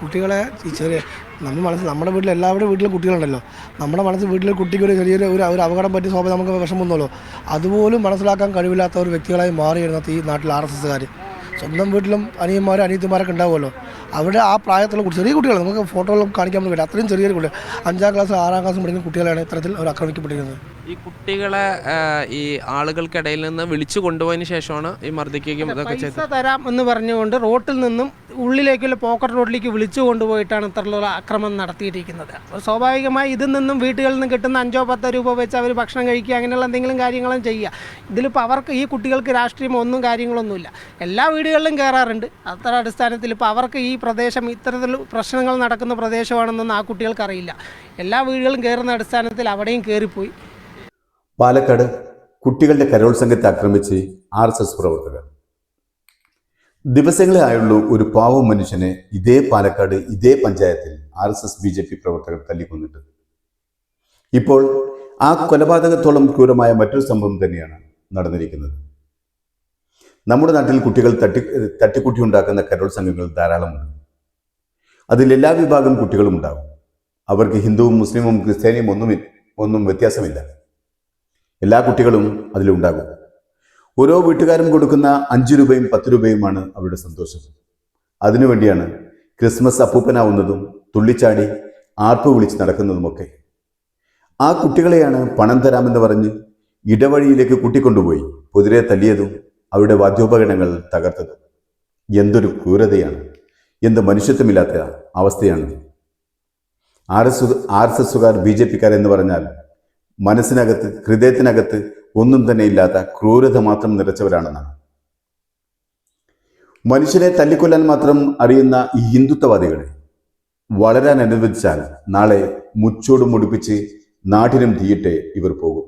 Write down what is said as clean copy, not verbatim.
കുട്ടികളെ ഈ ചെറിയ നമ്മുടെ വീട്ടിൽ എല്ലാവരുടെ വീട്ടിലും കുട്ടികളുണ്ടല്ലോ. നമ്മുടെ വീട്ടിലെ കുട്ടിക്ക് ഒരു ചെറിയൊരു ഒരു അപകടം പറ്റിയ സ്വാഭാവികം നമുക്ക് വിഷമമൊന്നുമല്ലോ. അതുപോലും മനസ്സിലാക്കാൻ കഴിവില്ലാത്ത ഒരു വ്യക്തികളായി മാറിയിരുന്ന ഈ നാട്ടിൽ RSSകാർ. സ്വന്തം വീട്ടിലും അനിയന്മാരും അനിയത്തിമാരൊക്കെ ഉണ്ടാവുമല്ലോ. അവിടെ ആ പ്രായത്തിലുള്ള ചെറിയ കുട്ടികൾ നമുക്ക് ഫോട്ടോകളും കാണിക്കാൻ പറ്റില്ല. അത്രയും ചെറിയ കുട്ടികൾ 5ാം ക്ലാസ് 6ാം ക്ലാസ് പഠിക്കുന്ന കുട്ടികളാണ് ഇത്തരത്തിൽ അവർ ആക്രമിക്കപ്പെട്ടിരുന്നത്. ഈ കുട്ടികളെ ഈ ആളുകൾക്കിടയിൽ നിന്ന് വിളിച്ചു കൊണ്ടുപോയതിന് ശേഷമാണ് ഈ മർദ്ദിക്കുകയും ഇതൊക്കെ ചെയ്തത്. പൈസ തരാം എന്ന് പറഞ്ഞുകൊണ്ട് റോട്ടിൽ നിന്നും ഉള്ളിലേക്കുള്ള പോക്കറ്റ് റോഡിലേക്ക് വിളിച്ചു കൊണ്ടുപോയിട്ടാണ് ഇത്തരത്തിലുള്ള ആക്രമണം നടത്തിയിരിക്കുന്നത്. അപ്പോൾ സ്വാഭാവികമായി ഇതിൽ നിന്നും വീട്ടുകളിൽ നിന്ന് കിട്ടുന്ന 5-10 രൂപ വെച്ച് അവർ ഭക്ഷണം കഴിക്കുക, അങ്ങനെയുള്ള എന്തെങ്കിലും കാര്യങ്ങളും ചെയ്യുക. ഇതിലിപ്പോൾ അവർക്ക് ഈ കുട്ടികൾക്ക് രാഷ്ട്രീയം ഒന്നും കാര്യങ്ങളൊന്നുമില്ല. എല്ലാ വീടുകളിലും കയറാറുണ്ട്. അത്ര അടിസ്ഥാനത്തിൽ ഇപ്പോൾ അവർക്ക് ഈ പ്രദേശം ഇത്തരത്തിൽ പ്രശ്നങ്ങൾ നടക്കുന്ന പ്രദേശമാണെന്നൊന്നും ആ കുട്ടികൾക്കറിയില്ല. എല്ലാ വീടുകളും കയറുന്ന അടിസ്ഥാനത്തിൽ അവിടെയും കയറിപ്പോയി. പാലക്കാട് കുട്ടികളുടെ കലോത്സംഗത്തെ ആക്രമിച്ച് RSS പ്രവർത്തകർ. ദിവസങ്ങളായുള്ള ഒരു പാവം മനുഷ്യനെ ഇതേ പാലക്കാട് ഇതേ പഞ്ചായത്തിൽ RSS BJP പ്രവർത്തകർ തല്ലിക്കൊന്നിട്ട്. ഇപ്പോൾ ആ കൊലപാതകത്തോളം ക്രൂരമായ മറ്റൊരു സംഭവം തന്നെയാണ് നടന്നിരിക്കുന്നത്. നമ്മുടെ നാട്ടിൽ കുട്ടികൾ തട്ടിക്കുട്ടി ഉണ്ടാക്കുന്ന കലോത്സംഗങ്ങൾ ധാരാളമുണ്ട്. അതിൽ എല്ലാ വിഭാഗം കുട്ടികളും ഉണ്ടാകും. അവർക്ക് ഹിന്ദുവും മുസ്ലിമും ക്രിസ്ത്യാനിയും ഒന്നും വ്യത്യാസമില്ല. എല്ലാ കുട്ടികളും അതിലുണ്ടാകും. ഓരോ വീട്ടുകാരും കൊടുക്കുന്ന 5 രൂപയും 10 രൂപയുമാണ് അവരുടെ സന്തോഷം. അതിനുവേണ്ടിയാണ് ക്രിസ്മസ് അപ്പൂപ്പനാവുന്നതും തുള്ളിച്ചാടി ആർപ്പ് വിളിച്ച് നടക്കുന്നതുമൊക്കെ. ആ കുട്ടികളെയാണ് പണം തരാമെന്ന് പറഞ്ഞ് ഇടവഴിയിലേക്ക് കൂട്ടിക്കൊണ്ടുപോയി പൊതിരെ തല്ലിയതും അവരുടെ വാദ്യോപകരണങ്ങൾ തകർത്തതും. എന്തൊരു ക്രൂരതയാണ്, എന്ത് മനുഷ്യത്വമില്ലാത്ത അവസ്ഥയാണ്. RSSകാർ BJPക്കാർ എന്ന് പറഞ്ഞാൽ മനസ്സിനകത്ത് ഹൃദയത്തിനകത്ത് ഒന്നും തന്നെ ഇല്ലാത്ത ക്രൂരത മാത്രം നിറച്ചവരാണെന്നാണ്. മനുഷ്യനെ തല്ലിക്കൊല്ലാൻ മാത്രം അറിയുന്ന ഈ ഹിന്ദുത്വവാദികളെ വളരാൻ അനുവദിച്ചാൽ നാളെ മുച്ചോട് മുടിപ്പിച്ച് നാട്ടിനും തീയിട്ടേ ഇവർ പോകും.